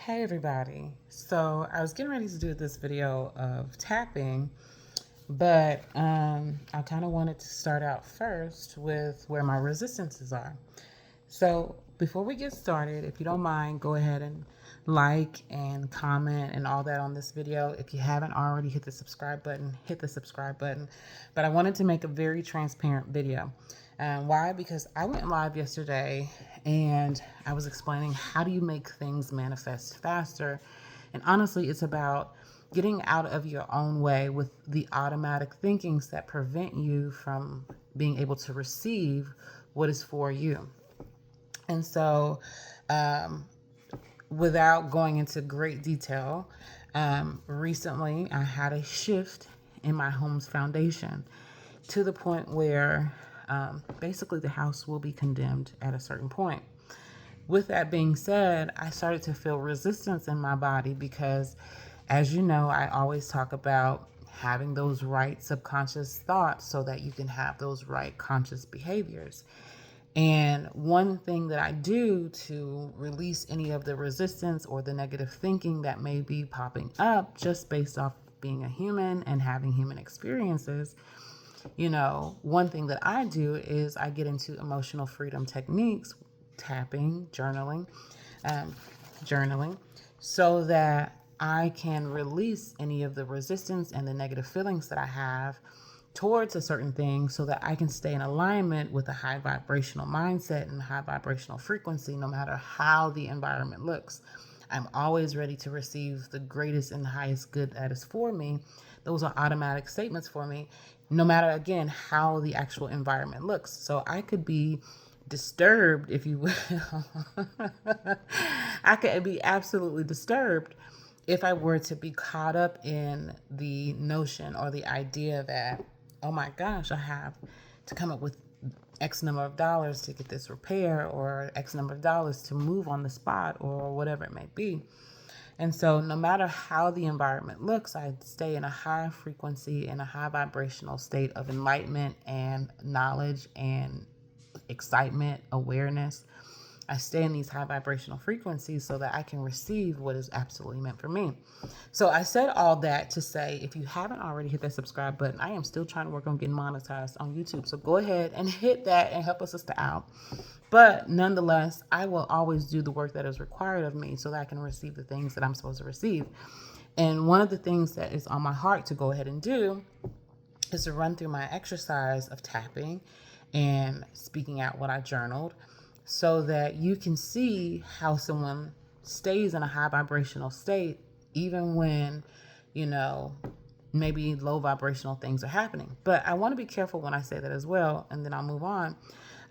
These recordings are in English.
Hey everybody. So I was getting ready to do this video of tapping, but I kind of wanted to start out first with where my resistances are. So before we get started, if you don't mind, go ahead and like and comment and all that on this video. If you haven't already, hit the subscribe button, hit the subscribe button. But I wanted to make a very transparent video. Why? Because I went live yesterday and I was explaining how do you make things manifest faster. And honestly, it's about getting out of your own way with the automatic thinkings that prevent you from being able to receive what is for you. And so, without going into great detail, recently I had a shift in my home's foundation to the point where basically the house will be condemned at a certain point. With that being said, I started to feel resistance in my body because, as you know, I always talk about having those right subconscious thoughts so that you can have those right conscious behaviors. And one thing that I do to release any of the resistance or the negative thinking that may be popping up just based off being a human and having human experiences, one thing that I do is I get into emotional freedom techniques, tapping, journaling, so that I can release any of the resistance and the negative feelings that I have towards a certain thing so that I can stay in alignment with a high vibrational mindset and high vibrational frequency no matter how the environment looks. I'm always ready to receive the greatest and highest good that is for me. Those are automatic statements for me, no matter, again, how the actual environment looks. So I could be disturbed, if you will. I could be absolutely disturbed if I were to be caught up in the notion or the idea that, oh my gosh, I have to come up with X number of dollars to get this repair or X number of dollars to move on the spot or whatever it may be. And so no matter how the environment looks, I stay in a high frequency, in a high vibrational state of enlightenment and knowledge and excitement, awareness. I stay in these high vibrational frequencies so that I can receive what is absolutely meant for me. So I said all that to say, if you haven't already hit that subscribe button, I am still trying to work on getting monetized on YouTube. So go ahead and hit that and help a sister out. But nonetheless, I will always do the work that is required of me so that I can receive the things that I'm supposed to receive. And one of the things that is on my heart to go ahead and do is to run through my exercise of tapping and speaking out what I journaled so that you can see how someone stays in a high vibrational state even when, maybe low vibrational things are happening. But I want to be careful when I say that as well, and then I'll move on.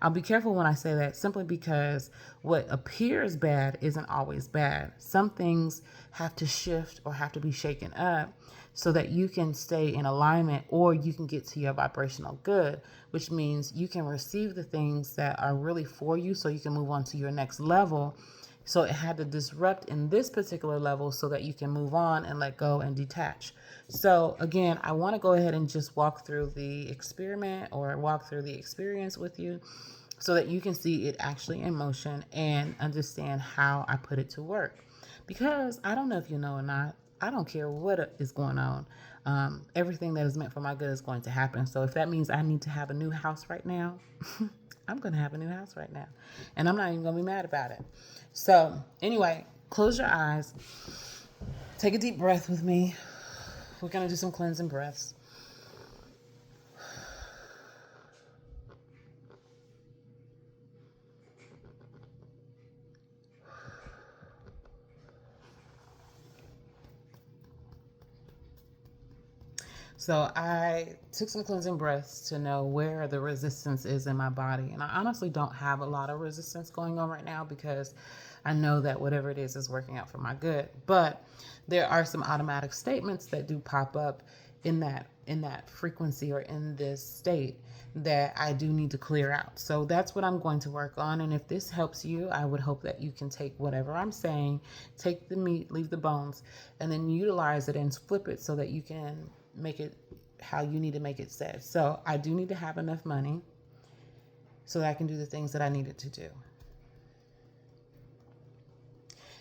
I'll be careful when I say that simply because what appears bad isn't always bad. Some things have to shift or have to be shaken up so that you can stay in alignment or you can get to your vibrational good, which means you can receive the things that are really for you so you can move on to your next level. So it had to disrupt in this particular level so that you can move on and let go and detach. So again, I want to go ahead and just walk through the experiment or walk through the experience with you so that you can see it actually in motion and understand how I put it to work. Because I don't know if you know or not, I don't care what is going on. Everything that is meant for my good is going to happen. So if that means I need to have a new house right now, I'm going to have a new house right now. And I'm not even going to be mad about it. So anyway, close your eyes. Take a deep breath with me. We're going to do some cleansing breaths. So I took some cleansing breaths to know where the resistance is in my body. And I honestly don't have a lot of resistance going on right now because I know that whatever it is working out for my good. But there are some automatic statements that do pop up in that frequency or in this state that I do need to clear out. So that's what I'm going to work on. And if this helps you, I would hope that you can take whatever I'm saying, take the meat, leave the bones, and then utilize it and flip it so that you can make it how you need to make it said. So I do need to have enough money so that I can do the things that I needed to do.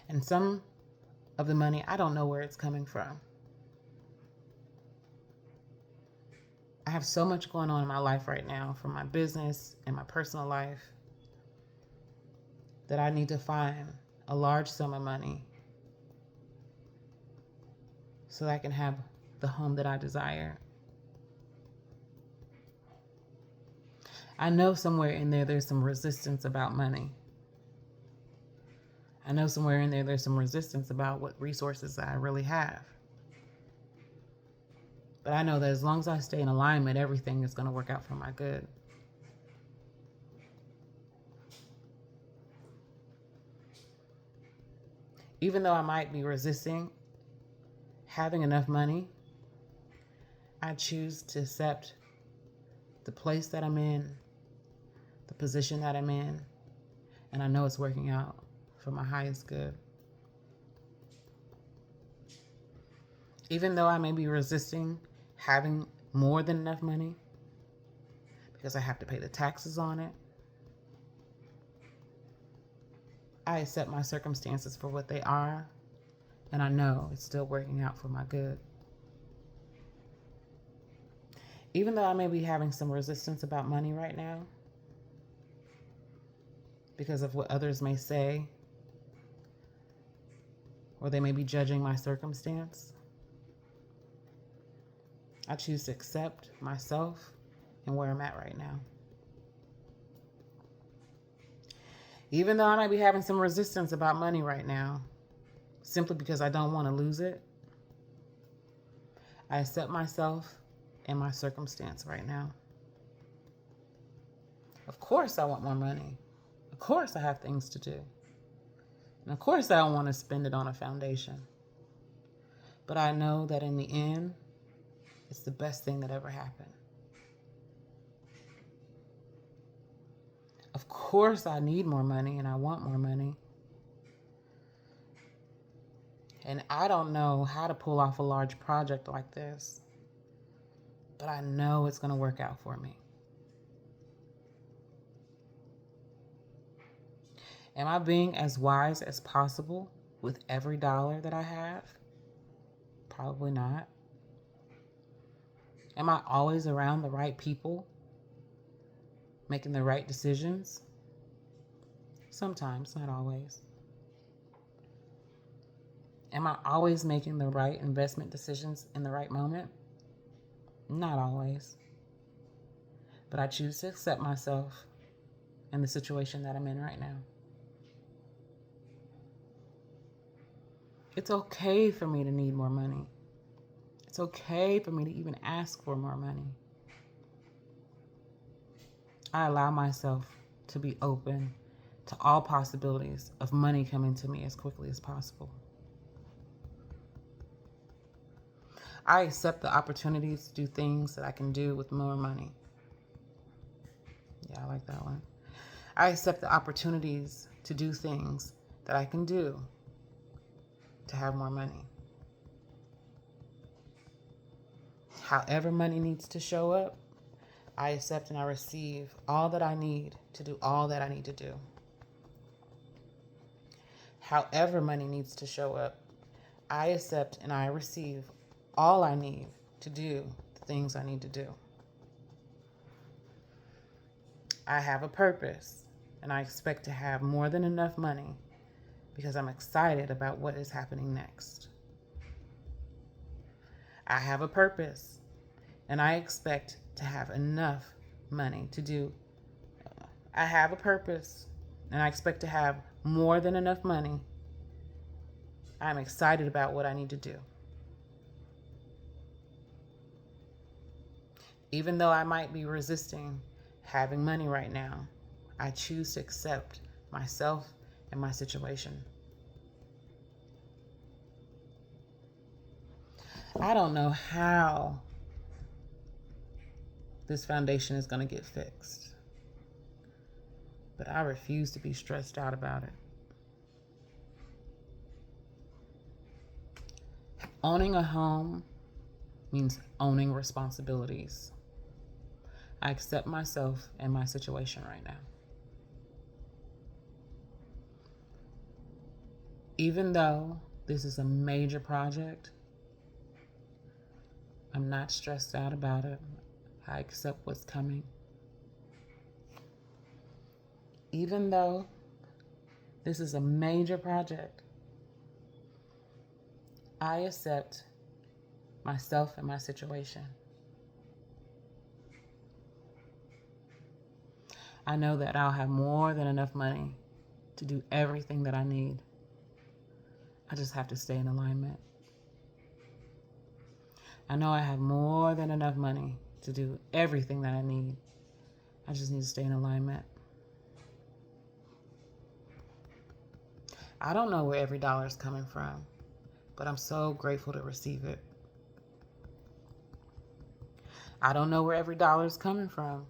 And some of the money, I don't know where it's coming from. I have so much going on in my life right now, from my business and my personal life, that I need to find a large sum of money so that I can have the home that I desire. I know somewhere in there there's some resistance about money. I know somewhere in there there's some resistance about what resources I really have. But I know that as long as I stay in alignment, everything is going to work out for my good. Even though I might be resisting having enough money, I choose to accept the place that I'm in, the position that I'm in, and I know it's working out for my highest good. Even though I may be resisting having more than enough money because I have to pay the taxes on it, I accept my circumstances for what they are, and I know it's still working out for my good. Even though I may be having some resistance about money right now because of what others may say, or they may be judging my circumstance, I choose to accept myself and where I'm at right now. Even though I might be having some resistance about money right now, simply because I don't want to lose it, I accept myself and my circumstance right now. Of course I want more money. Of course I have things to do. And of course I don't want to spend it on a foundation. But I know that in the end, it's the best thing that ever happened. Of course I need more money and I want more money. And I don't know how to pull off a large project like this, but I know it's going to work out for me. Am I being as wise as possible with every dollar that I have? Probably not. Am I always around the right people, making the right decisions? Sometimes, not always. Am I always making the right investment decisions in the right moment? Not always. But I choose to accept myself and the situation that I'm in right now. It's okay for me to need more money. It's okay for me to even ask for more money. I allow myself to be open to all possibilities of money coming to me as quickly as possible. I accept the opportunities to do things that I can do with more money. Yeah, I like that one. I accept the opportunities to do things that I can do to have more money. However money needs to show up, I accept and I receive all that I need to do all that I need to do. However money needs to show up, I accept and I receive all I need to do the things I need to do. I have a purpose, and I expect to have more than enough money because I'm excited about what is happening next. I have a purpose, and I expect to have enough money to do. I have a purpose, and I expect to have more than enough money. I'm excited about what I need to do. Even though I might be resisting having money right now, I choose to accept myself and my situation. I don't know how this foundation is going to get fixed, but I refuse to be stressed out about it. Owning a home means owning responsibilities. I accept myself and my situation right now. Even though This is a major project. I'm not stressed out about it. I accept what's coming. Even though this is a major project, I accept myself and my situation. I know that I'll have more than enough money to do everything that I need. I just have to stay in alignment. I know I have more than enough money to do everything that I need. I just need to stay in alignment. I don't know where every dollar is coming from, but I'm so grateful to receive it. I don't know where every dollar is coming from,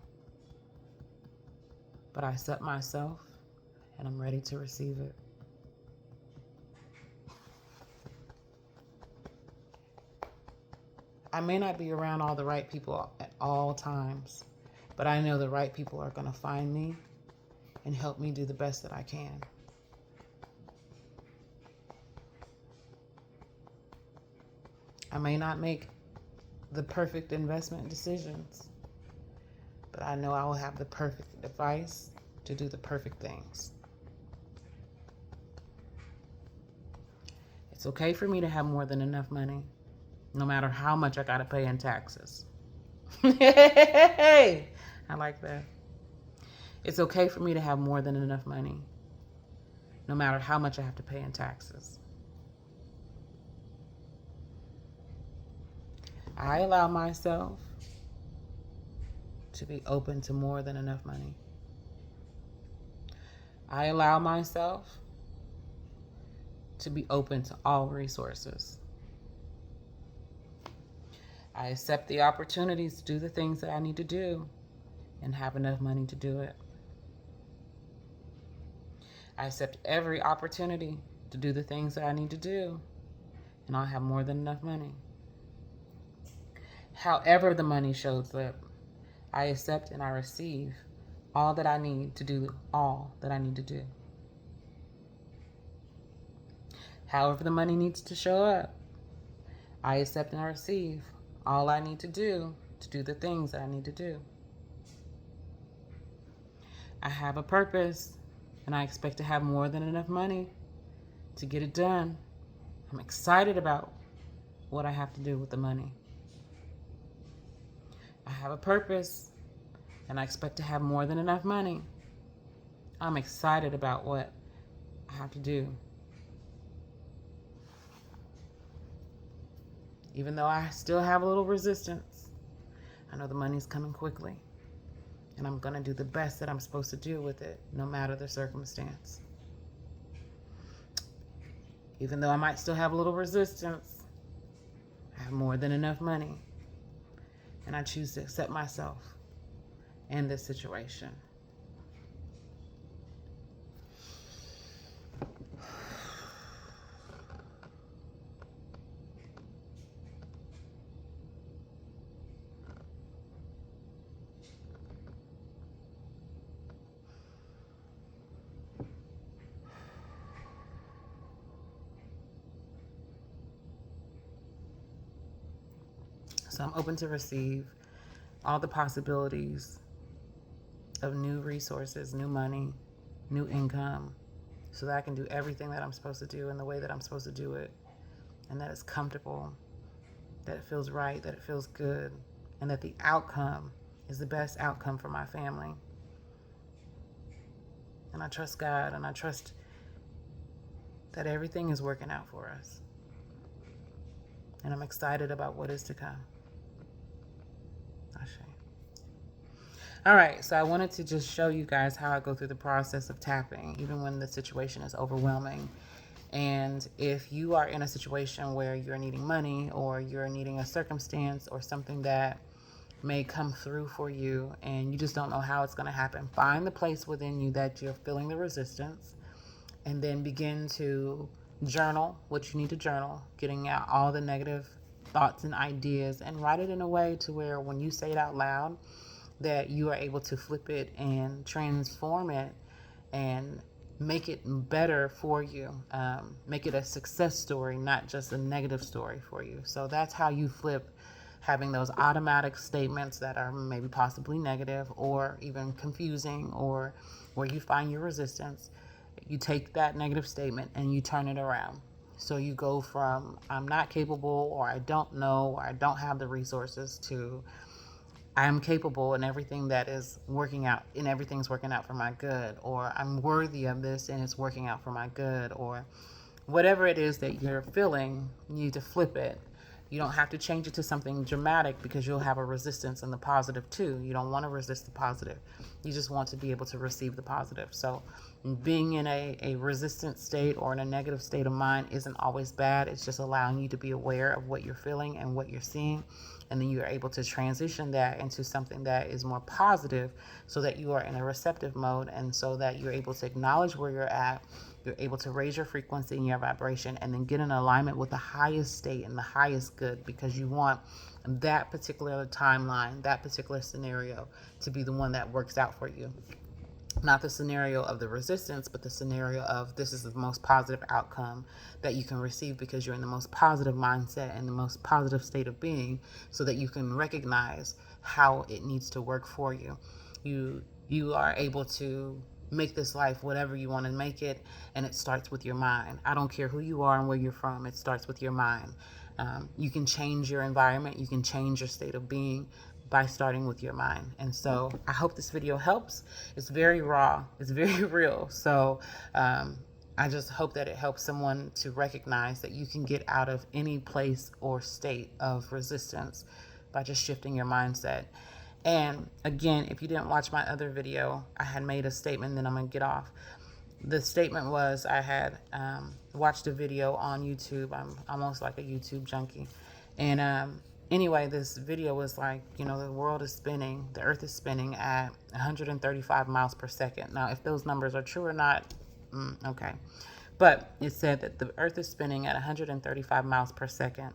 but I accept myself and I'm ready to receive it. I may not be around all the right people at all times, but I know the right people are going to find me and help me do the best that I can. I may not make the perfect investment decisions, but I know I will have the perfect advice to do the perfect things. It's okay for me to have more than enough money, no matter how much I got to pay in taxes. Hey, I like that. It's okay for me to have more than enough money, no matter how much I have to pay in taxes. I allow myself to be open to more than enough money. I allow myself to be open to all resources. I accept the opportunities to do the things that I need to do and have enough money to do it. I accept every opportunity to do the things that I need to do, and I'll have more than enough money. However the money shows up, I accept and I receive all that I need to do all that I need to do. However the money needs to show up, I accept and I receive all I need to do the things that I need to do. I have a purpose, and I expect to have more than enough money to get it done. I'm excited about what I have to do with the money. I have a purpose, and I expect to have more than enough money. I'm excited about what I have to do. Even though I still have a little resistance, I know the money's coming quickly, and I'm going to do the best that I'm supposed to do with it, no matter the circumstance. Even though I might still have a little resistance, I have more than enough money, and I choose to accept myself in this situation. So I'm open to receive all the possibilities of new resources, new money, new income, so that I can do everything that I'm supposed to do in the way that I'm supposed to do it, and that it's comfortable, that it feels right, that it feels good, and that the outcome is the best outcome for my family. And I trust God, and I trust that everything is working out for us. And I'm excited about what is to come. All right, so I wanted to just show you guys how I go through the process of tapping, even when the situation is overwhelming. And if you are in a situation where you're needing money, or you're needing a circumstance or something that may come through for you and you just don't know how it's going to happen, find the place within you that you're feeling the resistance, and then begin to journal what you need to journal, getting out all the negative thoughts and ideas, and write it in a way to where when you say it out loud, that you are able to flip it and transform it and make it better for you. Make it a success story, not just a negative story for you. So that's how you flip having those automatic statements that are maybe possibly negative or even confusing, or where you find your resistance. You take that negative statement and you turn it around. So you go from I'm not capable, or I don't know, or I don't have the resources, to I am capable, and everything that is working out, and everything's working out for my good, or I'm worthy of this and it's working out for my good, or whatever it is that you're feeling, you need to flip it. You don't have to change it to something dramatic, because you'll have a resistance in the positive too. You don't want to resist the positive. You just want to be able to receive the positive. So being in a resistant state or in a negative state of mind isn't always bad. It's just allowing you to be aware of what you're feeling and what you're seeing. And then you're able to transition that into something that is more positive, so that you are in a receptive mode, and so that you're able to acknowledge where you're at. You're able to raise your frequency and your vibration, and then get in alignment with the highest state and the highest good, because you want that particular timeline, that particular scenario to be the one that works out for you. Not the scenario of the resistance, but the scenario of this is the most positive outcome that you can receive, because you're in the most positive mindset and the most positive state of being, so that you can recognize how it needs to work for you. You are able to make this life whatever you want to make it, and it starts with your mind. I don't care who you are and where you're from, it starts with your mind. You can change your environment, you can change your state of being by starting with your mind. And so I hope this video helps. It's very raw, it's very real. So I just hope that it helps someone to recognize that you can get out of any place or state of resistance by just shifting your mindset. And again, if you didn't watch my other video, I had made a statement, then I'm gonna get off. The statement was, I had watched a video on YouTube. I'm almost like a YouTube junkie. And anyway, this video was like, the world is spinning, the earth is spinning at 135 miles per second. Now, if those numbers are true or not, okay. But it said that the earth is spinning at 135 miles per second.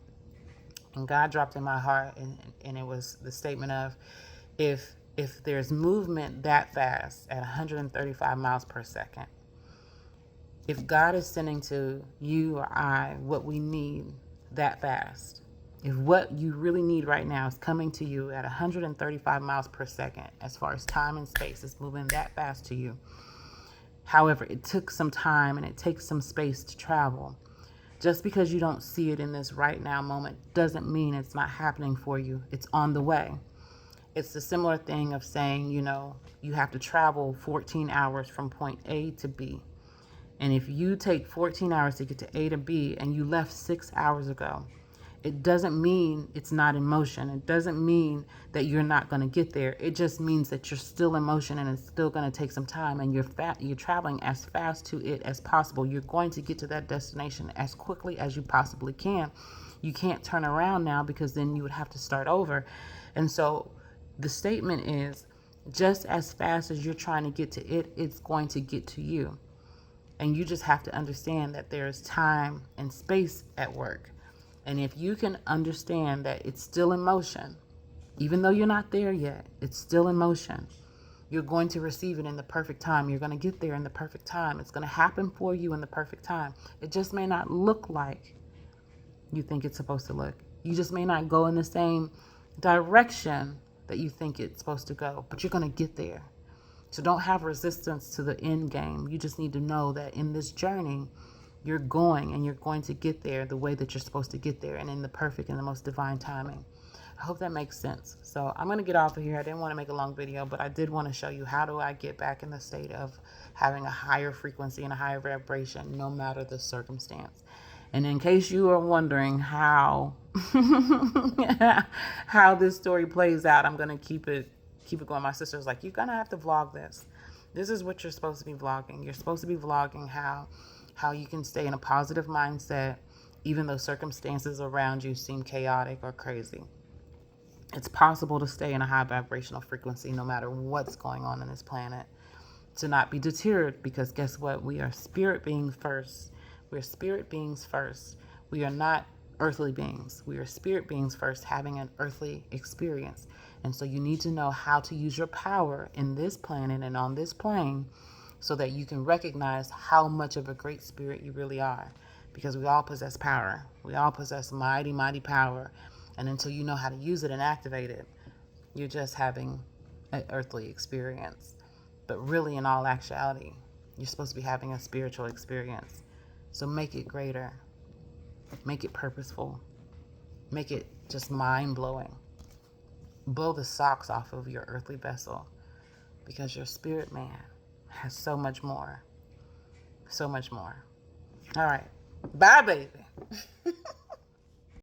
And God dropped in my heart, and it was the statement of, if there's movement that fast at 135 miles per second, if God is sending to you or I what we need that fast, if what you really need right now is coming to you at 135 miles per second, as far as time and space is moving that fast to you. However, it took some time and it takes some space to travel. Just because you don't see it in this right now moment doesn't mean it's not happening for you. It's on the way. It's the similar thing of saying, you have to travel 14 hours from point A to B. And if you take 14 hours to get to A to B and you left 6 hours ago, it doesn't mean it's not in motion. It doesn't mean that you're not going to get there. It just means that you're still in motion, and it's still going to take some time, and you're traveling as fast to it as possible. You're going to get to that destination as quickly as you possibly can. You can't turn around now, because then you would have to start over. And so the statement is, just as fast as you're trying to get to it, it's going to get to you. And you just have to understand that there's time and space at work. And if you can understand that it's still in motion, even though you're not there yet, it's still in motion, you're going to receive it in the perfect time. You're going to get there in the perfect time. It's going to happen for you in the perfect time. It just may not look like you think it's supposed to look. You just may not go in the same direction that you think it's supposed to go, but you're going to get there. So don't have resistance to the end game. You just need to know that in this journey, you're going, and you're going to get there the way that you're supposed to get there, and in the perfect and the most divine timing. I hope that makes sense. So I'm going to get off of here. I didn't want to make a long video, but I did want to show you, how do I get back in the state of having a higher frequency and a higher vibration no matter the circumstance. And in case you are wondering how how this story plays out, I'm going to keep it going. My sister was like, you're going to have to vlog this. This is what you're supposed to be vlogging. You're supposed to be vlogging how you can stay in a positive mindset even though circumstances around you seem chaotic or crazy. It's possible to stay in a high vibrational frequency no matter what's going on this planet. To not be deterred, because guess what? We are spirit beings first. We're spirit beings first. We are not earthly beings. We are spirit beings first, having an earthly experience. And so you need to know how to use your power in this planet and on this plane so that you can recognize how much of a great spirit you really are. Because we all possess power. We all possess mighty, mighty power. And until you know how to use it and activate it, you're just having an earthly experience. But really, in all actuality, you're supposed to be having a spiritual experience. So make it greater. Make it purposeful. Make it just mind-blowing. Blow the socks off of your earthly vessel, because your spirit man has so much more. So much more. All right. Bye, baby.